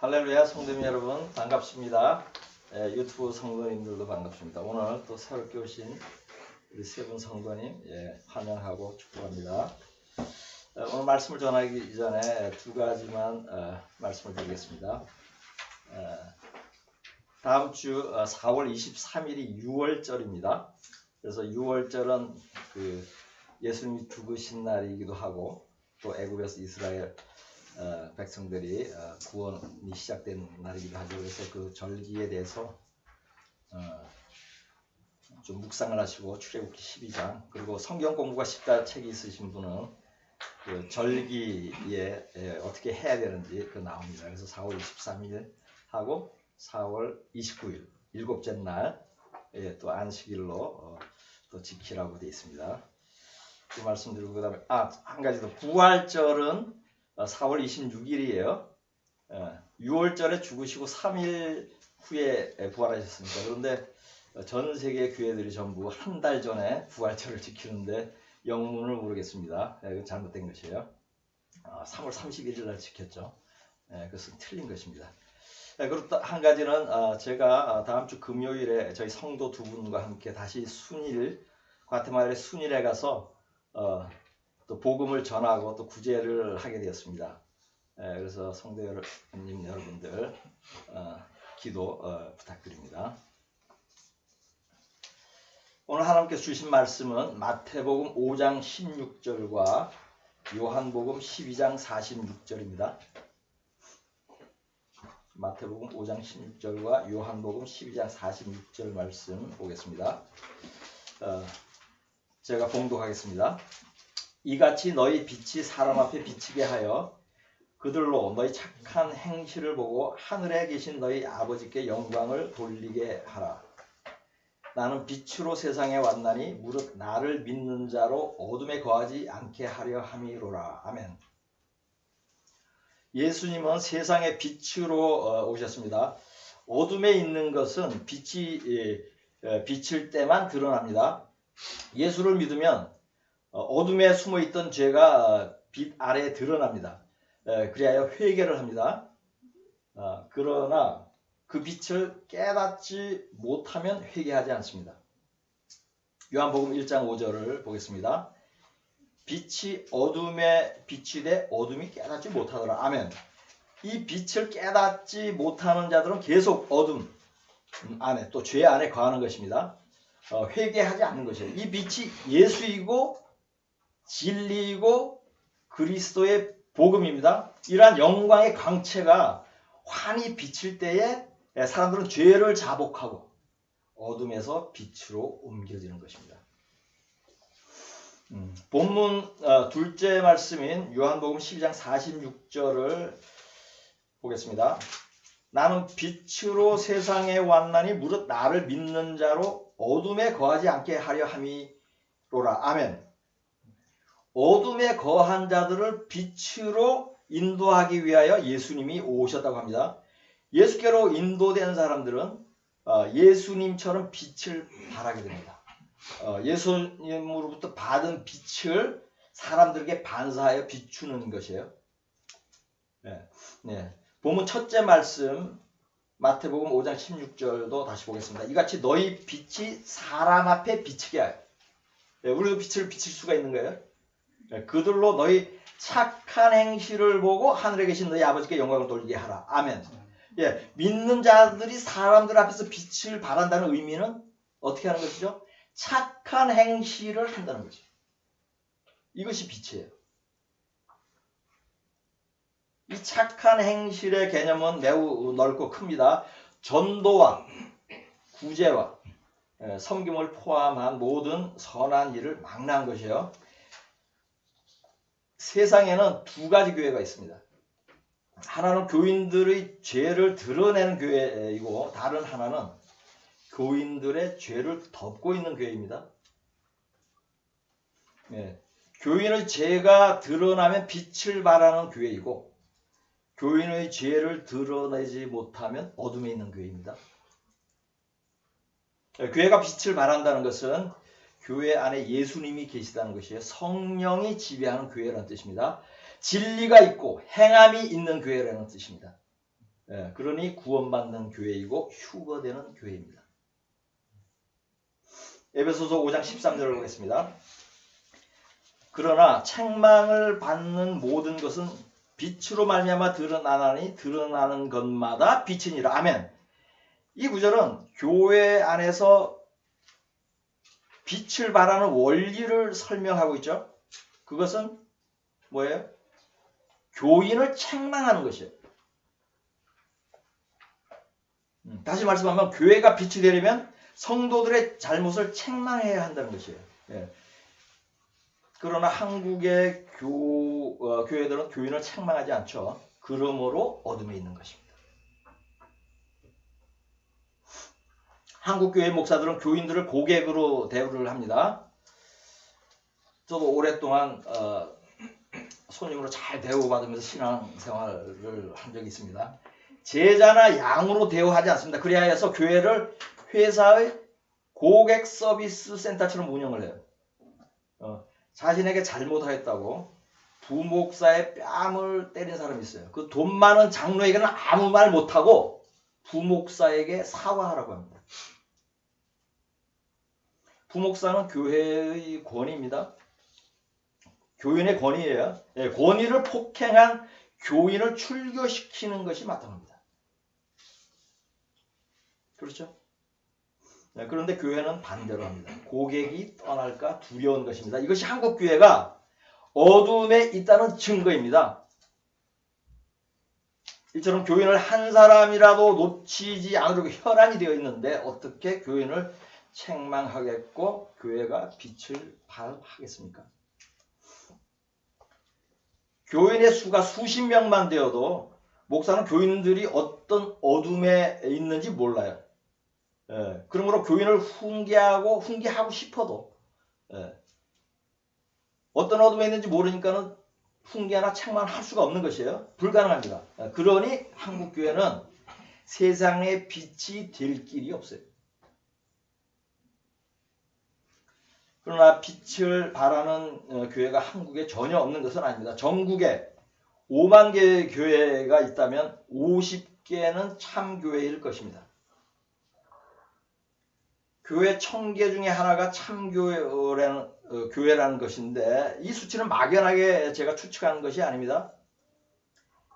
할렐루야, 성도님 여러분 반갑습니다. 유튜브 성도님들도 반갑습니다. 오늘 또 새롭게 오신 우리 세 분 성도님 환영하고 축복합니다. 오늘 말씀을 전하기 전에 두 가지만 말씀을 드리겠습니다. 다음 주 4월 23일이 6월절입니다. 그래서 6월절은 그 예수님이 죽으신 날이기도 하고 또 애굽에서 이스라엘 백성들이 구원이 시작된 날이기도 하죠. 그래서 그 절기에 대해서 좀 묵상을 하시고 출애굽기 12장 그리고 성경 공부가 쉽다 책이 있으신 분은 그 절기에 어떻게 해야 되는지 그 나옵니다. 그래서 4월 23일 하고 4월 29일 일곱째 날 또 안식일로 또 지키라고 되어 있습니다. 그 말씀드리고 그다음에 한 가지 더 부활절은 4월 26일이에요. 6월절에 죽으시고 3일 후에 부활하셨습니다. 그런데 전 세계 교회들이 전부 한 달 전에 부활절을 지키는데 영문을 모르겠습니다. 이건 잘못된 것이에요. 3월 31일 날 지켰죠. 그것은 틀린 것입니다. 그리고 또 한 가지는 제가 다음 주 금요일에 저희 성도 두 분과 함께 다시 순일 과테말라의 순일에 가서 또 복음을 전하고 또 구제를 하게 되었습니다. 그래서 성도 여러분들 기도 부탁드립니다. 오늘 하나님께서 주신 말씀은 마태복음 5장 16절과 요한복음 12장 46절입니다. 마태복음 5장 16절과 요한복음 12장 46절 말씀 보겠습니다. 제가 봉독하겠습니다. 이같이 너희 빛이 사람 앞에 비치게 하여 그들로 너희 착한 행실을 보고 하늘에 계신 너희 아버지께 영광을 돌리게 하라. 나는 빛으로 세상에 왔나니 무릇 나를 믿는 자로 어둠에 거하지 않게 하려 함이로라. 아멘. 예수님은 세상의 빛으로 오셨습니다. 어둠에 있는 것은 빛이 비칠 때만 드러납니다. 예수를 믿으면 어둠에 숨어있던 죄가 빛 아래에 드러납니다. 그리하여 회개를 합니다. 그러나 그 빛을 깨닫지 못하면 회개하지 않습니다. 요한복음 1장 5절을 보겠습니다. 빛이 어둠에 비치되 어둠이 깨닫지 못하더라. 아멘. 이 빛을 깨닫지 못하는 자들은 계속 어둠 안에 또 죄 안에 거하는 것입니다. 회개하지 않는 것이에요. 이 빛이 예수이고 진리이고 그리스도의 복음입니다. 이러한 영광의 광채가 환히 비칠 때에 사람들은 죄를 자복하고 어둠에서 빛으로 옮겨지는 것입니다. 본문 둘째 말씀인 요한복음 12장 46절을 보겠습니다. 나는 빛으로 세상에 왔나니 무릇 나를 믿는 자로 어둠에 거하지 않게 하려 함이로라. 아멘. 어둠에 거한 자들을 빛으로 인도하기 위하여 예수님이 오셨다고 합니다. 예수께로 인도된 사람들은 예수님처럼 빛을 발하게 됩니다. 예수님으로부터 받은 빛을 사람들에게 반사하여 비추는 것이에요. 본문 첫째 말씀 마태복음 5장 16절도 다시 보겠습니다. 이같이 너희 빛이 사람 앞에 비치게 하여. 우리도 빛을 비칠 수가 있는 거예요. 그들로 너희 착한 행실을 보고 하늘에 계신 너희 아버지께 영광을 돌리게 하라. 아멘. 믿는 자들이 사람들 앞에서 빛을 발한다는 의미는 어떻게 하는 것이죠? 착한 행실을 한다는 거죠. 이것이 빛이에요. 이 착한 행실의 개념은 매우 넓고 큽니다. 전도와 구제와 섬김을 포함한 모든 선한 일을 망라한 것이에요. 세상에는 두 가지 교회가 있습니다. 하나는 교인들의 죄를 드러내는 교회이고 다른 하나는 교인들의 죄를 덮고 있는 교회입니다. 교인의 죄가 드러나면 빛을 발하는 교회이고 교인의 죄를 드러내지 못하면 어둠에 있는 교회입니다. 교회가 빛을 발한다는 것은 교회 안에 예수님이 계시다는 것이에요. 성령이 지배하는 교회라는 뜻입니다. 진리가 있고 행함이 있는 교회라는 뜻입니다. 그러니 구원받는 교회이고 휴거되는 교회입니다. 에베소서 5장 13절을 보겠습니다. 그러나 책망을 받는 모든 것은 빛으로 말미암아 드러나나니 드러나는 것마다 빛이니라. 아멘. 이 구절은 교회 안에서 빛을 발하는 원리를 설명하고 있죠. 그것은 뭐예요? 교인을 책망하는 것이에요. 다시 말씀하면 교회가 빛이 되려면 성도들의 잘못을 책망해야 한다는 것이에요. 그러나 한국의 교회들은 교인을 책망하지 않죠. 그러므로 어둠에 있는 것입니다. 한국 교회 목사들은 교인들을 고객으로 대우를 합니다. 저도 오랫동안 손님으로 잘 대우받으면서 신앙생활을 한 적이 있습니다. 제자나 양으로 대우하지 않습니다. 그래야 해서 교회를 회사의 고객 서비스 센터처럼 운영을 해요. 자신에게 잘못하였다고 부목사의 뺨을 때린 사람이 있어요. 그 돈 많은 장로에게는 아무 말 못하고 부목사에게 사과하라고 합니다. 부목사는 교회의 권위입니다. 교인의 권위예요. 권위를 폭행한 교인을 출교시키는 것이 마땅합니다. 그렇죠? 그런데 교회는 반대로 합니다. 고객이 떠날까 두려운 것입니다. 이것이 한국 교회가 어둠에 있다는 증거입니다. 이처럼 교인을 한 사람이라도 놓치지 않으려고 혈안이 되어 있는데 어떻게 교인을 책망하겠고 교회가 빛을 발하겠습니까? 교인의 수가 수십 명만 되어도 목사는 교인들이 어떤 어둠에 있는지 몰라요. 그러므로 교인을 훈계하고 싶어도 어떤 어둠에 있는지 모르니까는 훈계나 책망할 수가 없는 것이에요. 불가능합니다. 그러니 한국 교회는 세상의 빛이 될 길이 없어요. 그러나 빛을 발하는 교회가 한국에 전혀 없는 것은 아닙니다. 전국에 5만 개의 교회가 있다면 50개는 참교회일 것입니다. 교회 1000개 중에 하나가 참교회라는 것인데 이 수치는 막연하게 제가 추측한 것이 아닙니다.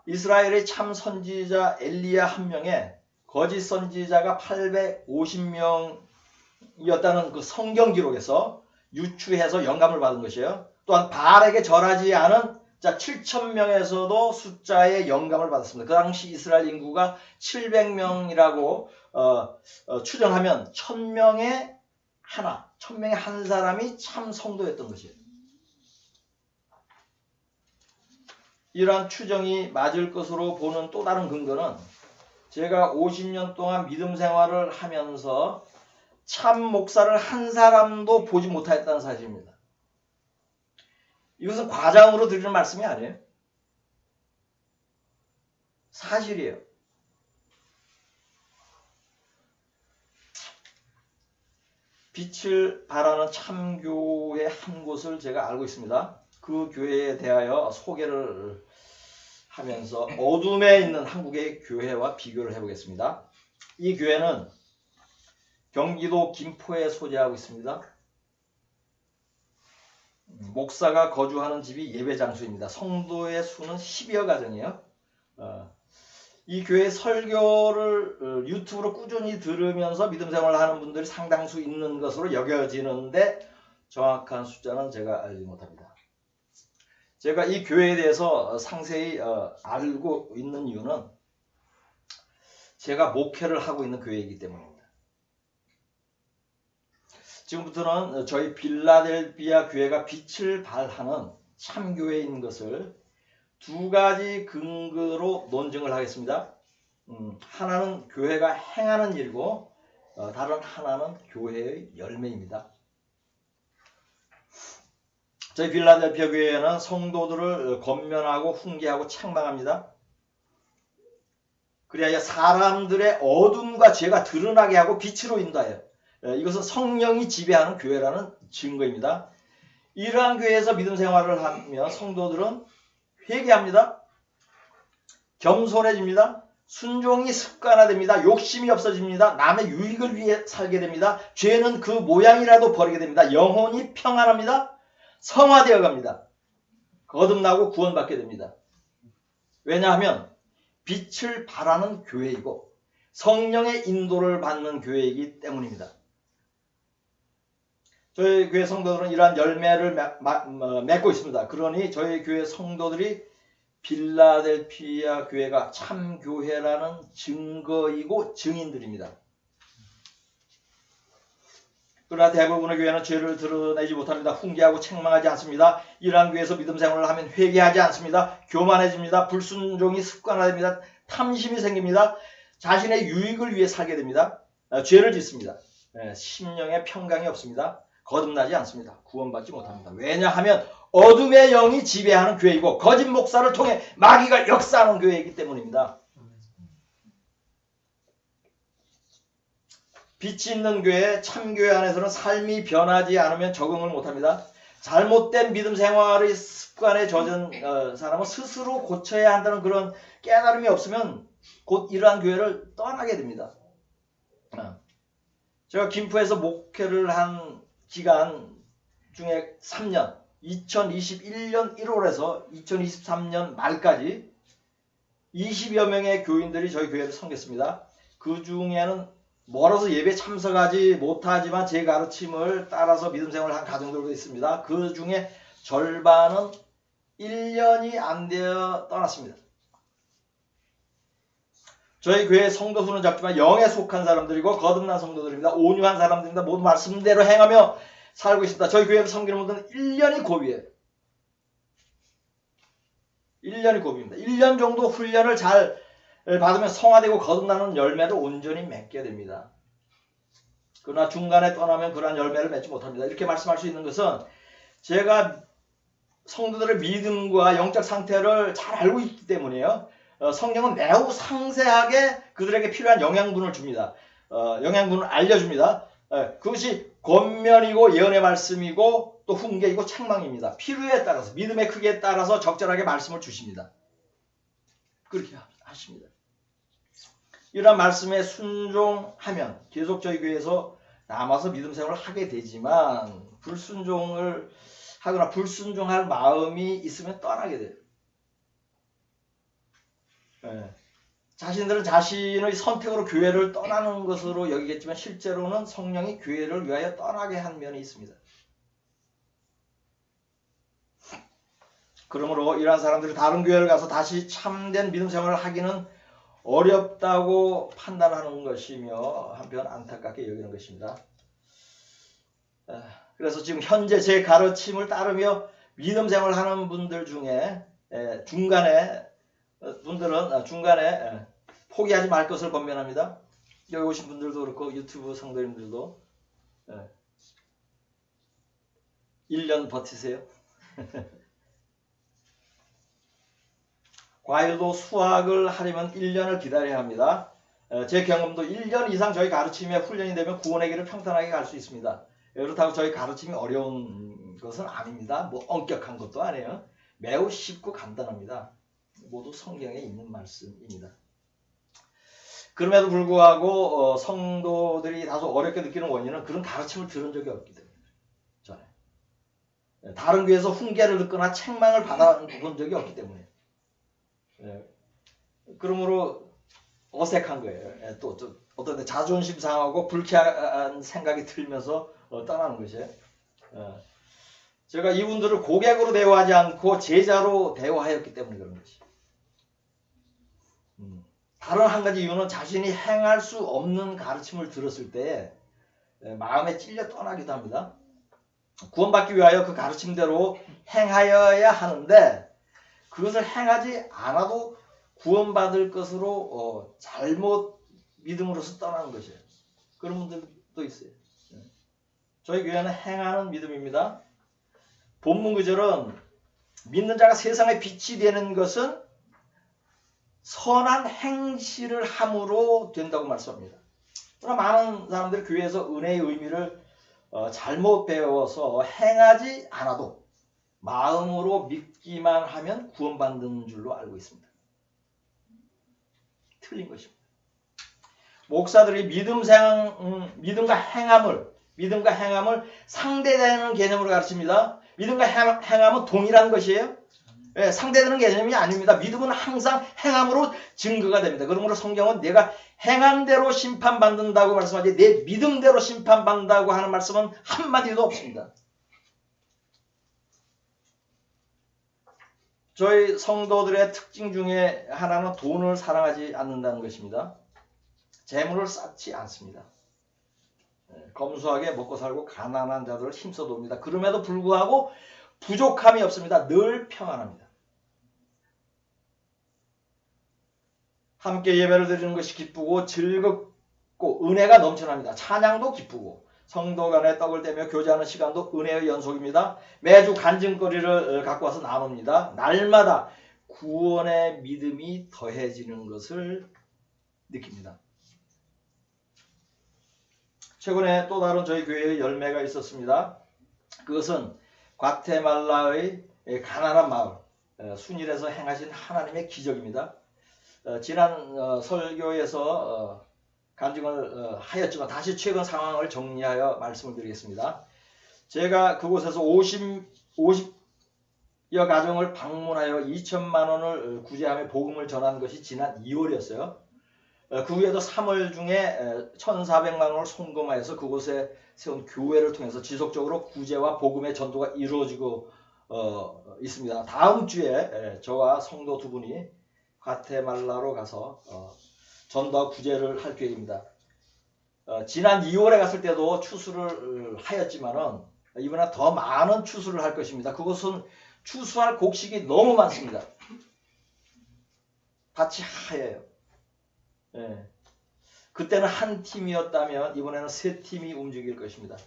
이스라엘의 참 선지자 엘리야 한 명에 거짓 선지자가 850명이었다는 그 성경 기록에서 유추해서 영감을 받은 것이에요. 또한 바알에게 절하지 않은 7,000명에서도 숫자에 영감을 받았습니다. 그 당시 이스라엘 인구가 700명이라고 추정하면 1000명에 한 사람이 참 성도였던 것이에요. 이러한 추정이 맞을 것으로 보는 또 다른 근거는 제가 50년 동안 믿음 생활을 하면서 참 목사를 한 사람도 보지 못하였다는 사실입니다. 이것은 과장으로 드리는 말씀이 아니에요. 사실이에요. 빛을 발하는 참교회 한 곳을 제가 알고 있습니다. 그 교회에 대하여 소개를 하면서 어둠에 있는 한국의 교회와 비교를 해보겠습니다. 이 교회는 경기도 김포에 소재하고 있습니다. 목사가 거주하는 집이 예배 장소입니다. 성도의 수는 10여 가정이에요. 이 교회 설교를 유튜브로 꾸준히 들으면서 믿음 생활을 하는 분들이 상당수 있는 것으로 여겨지는데 정확한 숫자는 제가 알지 못합니다. 제가 이 교회에 대해서 상세히 알고 있는 이유는 제가 목회를 하고 있는 교회이기 때문입니다. 지금부터는 저희 빌라델비아 교회가 빛을 발하는 참교회인 것을 두 가지 근거로 논증을 하겠습니다. 하나는 교회가 행하는 일이고 다른 하나는 교회의 열매입니다. 저희 빌라델비아 교회는 성도들을 권면하고 훈계하고 책망합니다. 그래야 사람들의 어둠과 죄가 드러나게 하고 빛으로 인도하여 이것은 성령이 지배하는 교회라는 증거입니다. 이러한 교회에서 믿음 생활을 하며 성도들은 회개합니다. 겸손해집니다. 순종이 습관화됩니다. 욕심이 없어집니다. 남의 유익을 위해 살게 됩니다. 죄는 그 모양이라도 버리게 됩니다. 영혼이 평안합니다. 성화되어 갑니다. 거듭나고 구원받게 됩니다. 왜냐하면 빛을 발하는 교회이고 성령의 인도를 받는 교회이기 때문입니다. 저희 교회 성도들은 이러한 열매를 맺고 있습니다. 그러니 저희 교회 성도들이 빌라델피아 교회가 참 교회라는 증거이고 증인들입니다. 그러나 대부분의 교회는 죄를 드러내지 못합니다. 훈계하고 책망하지 않습니다. 이러한 교회에서 믿음 생활을 하면 회개하지 않습니다. 교만해집니다. 불순종이 습관화됩니다. 탐심이 생깁니다. 자신의 유익을 위해 살게 됩니다. 죄를 짓습니다. 심령에 평강이 없습니다. 거듭나지 않습니다. 구원받지 못합니다. 왜냐하면 어둠의 영이 지배하는 교회이고 거짓 목사를 통해 마귀가 역사하는 교회이기 때문입니다. 빛이 있는 교회, 참교회 안에서는 삶이 변하지 않으면 적응을 못합니다. 잘못된 믿음 생활의 습관에 젖은 사람은 스스로 고쳐야 한다는 그런 깨달음이 없으면 곧 이러한 교회를 떠나게 됩니다. 제가 김포에서 목회를 한 기간 중에 3년, 2021년 1월에서 2023년 말까지 20여 명의 교인들이 저희 교회를 섬겼습니다. 그 중에는 멀어서 예배 참석하지 못하지만 제 가르침을 따라서 믿음 생활을 한 가정들도 있습니다. 그 중에 절반은 1년이 안 되어 떠났습니다. 저희 교회 성도 수는 작지만 영에 속한 사람들이고 거듭난 성도들입니다. 온유한 사람들입니다. 모두 말씀대로 행하며 살고 있습니다. 저희 교회를 섬기는 분들은 1년이 고비예요. 1년이 고비입니다. 1년 정도 훈련을 잘 받으면 성화되고 거듭나는 열매를 온전히 맺게 됩니다. 그러나 중간에 떠나면 그러한 열매를 맺지 못합니다. 이렇게 말씀할 수 있는 것은 제가 성도들의 믿음과 영적 상태를 잘 알고 있기 때문이에요. 성경은 매우 상세하게 그들에게 필요한 영양분을 줍니다. 영양분을 알려줍니다. 그것이 권면이고 예언의 말씀이고 또 훈계이고 책망입니다. 필요에 따라서 믿음의 크기에 따라서 적절하게 말씀을 주십니다. 그렇게 하십니다. 이런 말씀에 순종하면 계속 저희 교회에서 남아서 믿음 생활을 하게 되지만 불순종을 하거나 불순종할 마음이 있으면 떠나게 돼요. 자신들은 자신의 선택으로 교회를 떠나는 것으로 여기겠지만 실제로는 성령이 교회를 위하여 떠나게 한 면이 있습니다. 그러므로 이러한 사람들이 다른 교회를 가서 다시 참된 믿음 생활을 하기는 어렵다고 판단하는 것이며 한편 안타깝게 여기는 것입니다. 그래서 지금 현재 제 가르침을 따르며 믿음 생활을 하는 분들 중에 중간에 포기하지 말 것을 권면합니다. 여기 오신 분들도 그렇고 유튜브 성도님들도 1년 버티세요. 과일도 수확을 하려면 1년을 기다려야 합니다. 제 경험도 1년 이상 저희 가르침에 훈련이 되면 구원의 길을 평탄하게 갈 수 있습니다. 그렇다고 저희 가르침이 어려운 것은 아닙니다. 뭐 엄격한 것도 아니에요. 매우 쉽고 간단합니다. 모두 성경에 있는 말씀입니다. 그럼에도 불구하고 성도들이 다소 어렵게 느끼는 원인은 그런 가르침을 들은 적이 없기 때문에 전에 다른 교회에서 훈계를 듣거나 책망을 받아본 적이 없기 때문에 그러므로 어색한 거예요. 또 어떤 데 자존심 상하고 불쾌한 생각이 들면서 떠나는 것이에요. 제가 이분들을 고객으로 대우하지 않고 제자로 대우하였기 때문에 그런 것이에요. 다른 한 가지 이유는 자신이 행할 수 없는 가르침을 들었을 때 마음에 찔려 떠나기도 합니다. 구원받기 위하여 그 가르침대로 행하여야 하는데 그것을 행하지 않아도 구원받을 것으로 잘못 믿음으로서 떠나는 것이에요. 그런 분들도 있어요. 저희 교회는 행하는 믿음입니다. 본문 구절은 믿는 자가 세상에 빛이 되는 것은 선한 행실을 함으로 된다고 말씀합니다. 그러나 많은 사람들이 교회에서 은혜의 의미를 잘못 배워서 행하지 않아도 마음으로 믿기만 하면 구원받는 줄로 알고 있습니다. 틀린 것입니다. 목사들이 믿음과 행함을 상대되는 개념으로 가르칩니다. 믿음과 행함은 동일한 것이에요. 예, 상대되는 개념이 아닙니다. 믿음은 항상 행함으로 증거가 됩니다. 그러므로 성경은 내가 행함대로 심판받는다고 말씀하지 내 믿음대로 심판받는다고 하는 말씀은 한마디도 없습니다. 저희 성도들의 특징 중에 하나는 돈을 사랑하지 않는다는 것입니다. 재물을 쌓지 않습니다. 검소하게 먹고 살고 가난한 자들을 힘써 돕니다. 그럼에도 불구하고 부족함이 없습니다. 늘 평안합니다. 함께 예배를 드리는 것이 기쁘고 즐겁고 은혜가 넘쳐납니다. 찬양도 기쁘고 성도 간에 떡을 떼며 교제하는 시간도 은혜의 연속입니다. 매주 간증거리를 갖고 와서 나눕니다. 날마다 구원의 믿음이 더해지는 것을 느낍니다. 최근에 또 다른 저희 교회의 열매가 있었습니다. 그것은 과테말라의 가난한 마을 순일에서 행하신 하나님의 기적입니다. 지난 설교에서 간증을 하였지만 다시 최근 상황을 정리하여 말씀을 드리겠습니다. 제가 그곳에서 50여 가정을 방문하여 2천만 원을 구제하며 복음을 전한 것이 지난 2월이었어요. 그 후에도 3월 중에 1,400만 원을 송금하여서 그곳에 세운 교회를 통해서 지속적으로 구제와 복음의 전도가 이루어지고 있습니다. 다음 주에 저와 성도 두 분이 과테말라로 가서 전도와 구제를 할 계획입니다. 지난 2월에 갔을 때도 추수를 하였지만은 이번에 더 많은 추수를 할 것입니다. 그것은 추수할 곡식이 너무 많습니다. 밭이 하얘요. 예. 그때는 한 팀이었다면 이번에는 세 팀이 움직일 것입니다.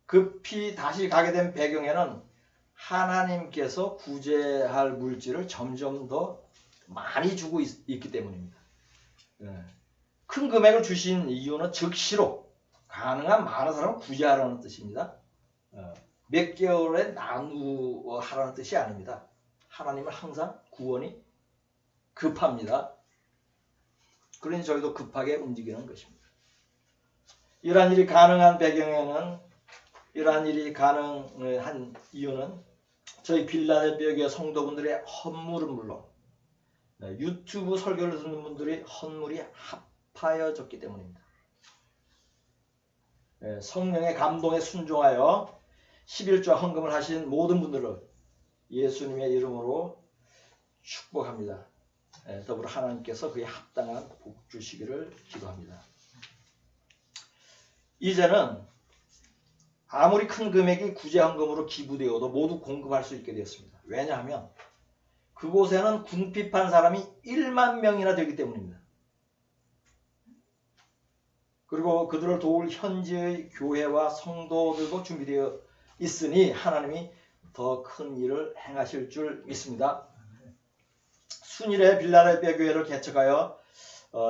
급히 다시 가게 된 배경에는 하나님께서 구제할 물질을 점점 더 많이 주고 있기 때문입니다. 예. 큰 금액을 주신 이유는 즉시로 가능한 많은 사람을 구제하라는 뜻입니다. 몇 개월에 나누하라는 뜻이 아닙니다. 하나님은 항상 구원이 급합니다. 그러니 저희도 급하게 움직이는 것입니다. 이러한 일이 가능한 배경에는 이러한 일이 가능한 이유는 저희 빌라델피아 교회 성도분들의 헌물은 물론 유튜브 설교를 듣는 분들이 헌물이 합하여졌기 때문입니다. 성령의 감동에 순종하여 11조 헌금을 하신 모든 분들을 예수님의 이름으로 축복합니다. 더불어 하나님께서 그에 합당한 복 주시기를 기도합니다. 이제는 아무리 큰 금액이 구제헌금으로 기부되어도 모두 공급할 수 있게 되었습니다. 왜냐하면 그곳에는 궁핍한 사람이 1만 명이나 되기 때문입니다. 그리고 그들을 도울 현지의 교회와 성도들도 준비되어 있으니 하나님이 더 큰 일을 행하실 줄 믿습니다. 순일의 빌라델피아 교회를 개척하여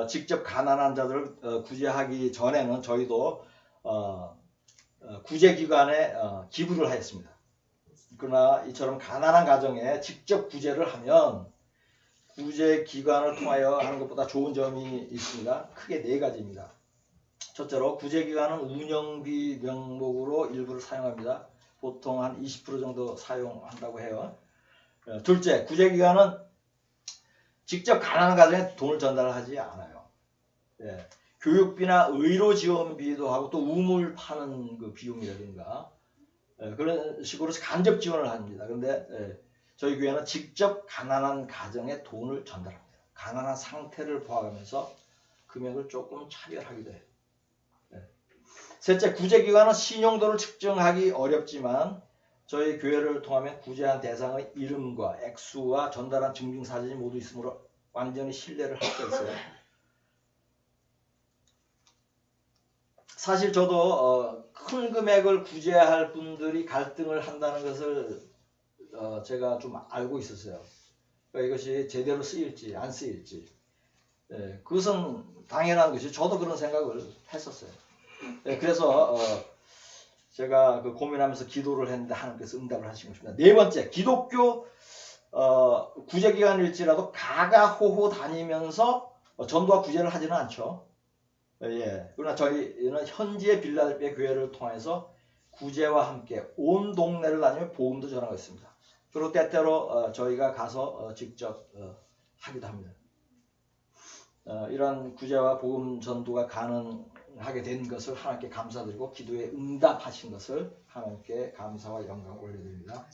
직접 가난한 자들을 구제하기 전에는 저희도 구제기관에 기부를 하였습니다. 그러나 이처럼 가난한 가정에 직접 구제를 하면 구제기관을 통하여 하는 것보다 좋은 점이 있습니다. 크게 4가지입니다. 첫째로 구제기관은 운영비 명목으로 일부를 사용합니다. 보통 한 20% 정도 사용한다고 해요. 둘째, 구제기관은 직접 가난한 가정에 돈을 전달하지 않아요. 교육비나 의료 지원비도 하고 또 우물 파는 그 비용이라든가 그런 식으로 간접 지원을 합니다. 그런데 저희 교회는 직접 가난한 가정에 돈을 전달합니다. 가난한 상태를 보아가면서 금액을 조금 차별하기도 해요. 셋째, 구제기관은 신용도를 측정하기 어렵지만 저희 교회를 통하면 구제한 대상의 이름과 액수와 전달한 증빙사진이 모두 있으므로 완전히 신뢰를 할 수 있어요. 사실 저도 큰 금액을 구제할 분들이 갈등을 한다는 것을 제가 좀 알고 있었어요. 그러니까 이것이 제대로 쓰일지 안 쓰일지 그것은 당연한 것이 저도 그런 생각을 했었어요. 그래서 제가 고민하면서 기도를 했는데 하나님께서 응답을 하신 것입니다. 네 번째, 기독교 구제기관일지라도 가가호호 다니면서 전도와 구제를 하지는 않죠. 예. 그러나 저희는 현지의 빌라델피아 교회를 통해서 구제와 함께 온 동네를 다니며 복음도 전하고 있습니다. 그리고 때때로 저희가 가서 직접 하기도 합니다. 이러한 구제와 복음 전도가 가능하게 된 것을 하나님께 감사드리고 기도에 응답하신 것을 하나님께 감사와 영광 올려드립니다.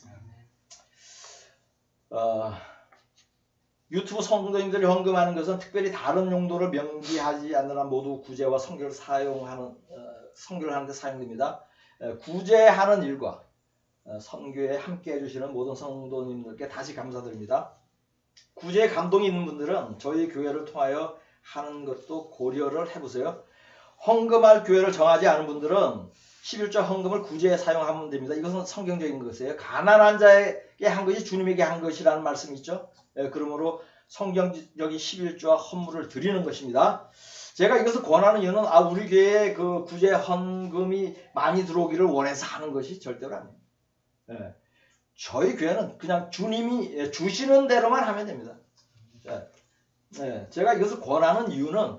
유튜브 성도님들이 헌금하는 것은 특별히 다른 용도를 명기하지 않는 한 모두 구제와 선교를 선교를 하는 데 사용됩니다. 구제하는 일과 선교에 함께 해주시는 모든 성도님들께 다시 감사드립니다. 구제에 감동이 있는 분들은 저희 교회를 통하여 하는 것도 고려를 해보세요. 헌금할 교회를 정하지 않은 분들은 11조 헌금을 구제에 사용하면 됩니다. 이것은 성경적인 것이에요. 가난한 자에게 한 것이 주님에게 한 것이라는 말씀이 있죠. 그러므로 성경적인 11조와 헌물을 드리는 것입니다. 제가 이것을 권하는 이유는 우리 교회에 그 구제 헌금이 많이 들어오기를 원해서 하는 것이 절대로 아닙니다. 저희 교회는 그냥 주님이 주시는 대로만 하면 됩니다. 제가 이것을 권하는 이유는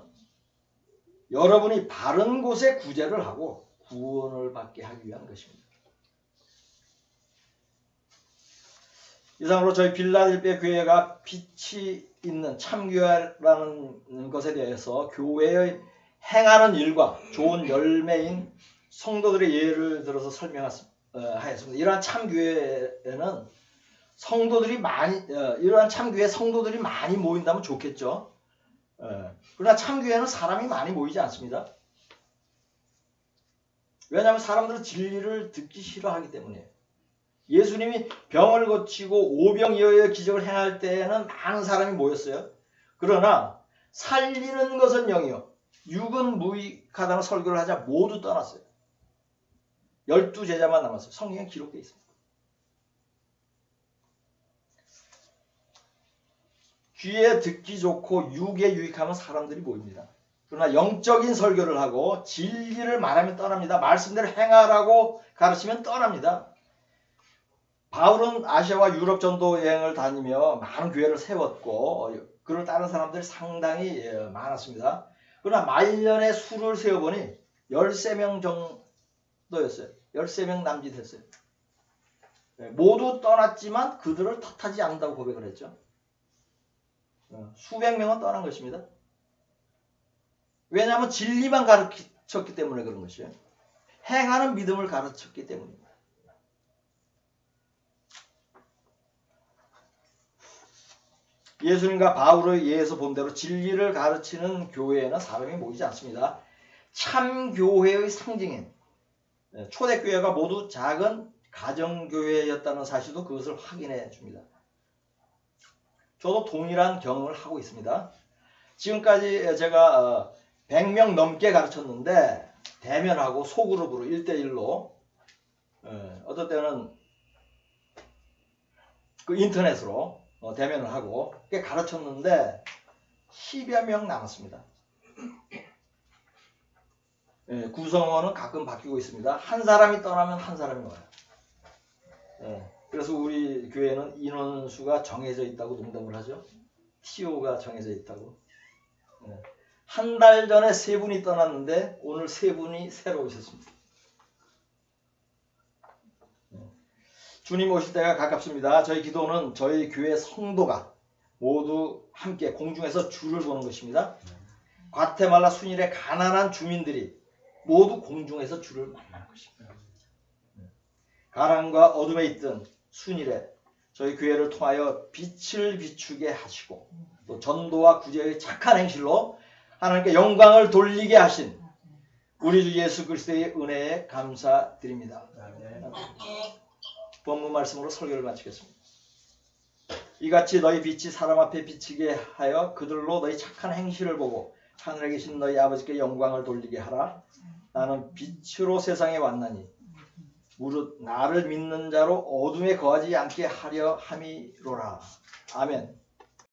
여러분이 바른 곳에 구제를 하고 구원을 받게 하기 위한 것입니다. 이상으로 저희 빌라델피아 교회가 빛이 있는 참교회라는 것에 대해서 교회의 행하는 일과 좋은 열매인 성도들의 예를 들어서 설명하였습니다. 이러한 참교회에는 이러한 참교회 성도들이 많이 모인다면 좋겠죠. 그러나 참교회는 사람이 많이 모이지 않습니다. 왜냐하면 사람들은 진리를 듣기 싫어하기 때문이에요. 예수님이 병을 고치고 오병이어의 기적을 행할 때에는 많은 사람이 모였어요. 그러나 살리는 것은 영이요 육은 무익하다는 설교를 하자 모두 떠났어요. 12제자만 남았어요. 성경에 기록되어 있습니다. 귀에 듣기 좋고 육에 유익하면 사람들이 모입니다. 그러나 영적인 설교를 하고 진리를 말하면 떠납니다. 말씀대로 행하라고 가르치면 떠납니다. 바울은 아시아와 유럽 전도 여행을 다니며 많은 교회를 세웠고 그를 따른 사람들이 상당히 많았습니다. 그러나 말년에 수를 세어보니 13명 정도였어요. 13명 남짓했어요. 모두 떠났지만 그들을 탓하지 않는다고 고백을 했죠. 수백 명은 떠난 것입니다. 왜냐하면 진리만 가르쳤기 때문에 그런 것이에요. 행하는 믿음을 가르쳤기 때문입니다. 예수님과 바울의 예에서 본 대로 진리를 가르치는 교회에는 사람이 모이지 않습니다. 참교회의 상징인 초대교회가 모두 작은 가정교회였다는 사실도 그것을 확인해 줍니다. 저도 동일한 경험을 하고 있습니다. 지금까지 제가 100명 넘게 가르쳤는데 대면하고 소그룹으로 1대1로 어떨 때는 그 인터넷으로 대면을 하고 꽤 가르쳤는데 10여 명 남았습니다. 구성원은 가끔 바뀌고 있습니다. 한 사람이 떠나면 한 사람이 와요. 그래서 우리 교회는 인원수가 정해져 있다고 농담을 하죠. TO가 정해져 있다고. 한 달 전에 3분이 떠났는데 오늘 3분이 새로 오셨습니다. 주님 오실 때가 가깝습니다. 저희 기도는 저희 교회 성도가 모두 함께 공중에서 주를 보는 것입니다. 과테말라 순일의 가난한 주민들이 모두 공중에서 주를 만날 것입니다. 가랑과 어둠에 있던 순일에 저희 교회를 통하여 빛을 비추게 하시고 또 전도와 구제의 착한 행실로 하나님께 영광을 돌리게 하신 우리 주 예수 그리스도의 은혜에 감사드립니다. 본문 말씀으로 설교를 마치겠습니다. 이같이 너희 빛이 사람 앞에 비치게 하여 그들로 너희 착한 행실을 보고 하늘에 계신 너희 아버지께 영광을 돌리게 하라. 나는 빛으로 세상에 왔나니 무릇 나를 믿는 자로 어둠에 거하지 않게 하려 함이로라. 아멘.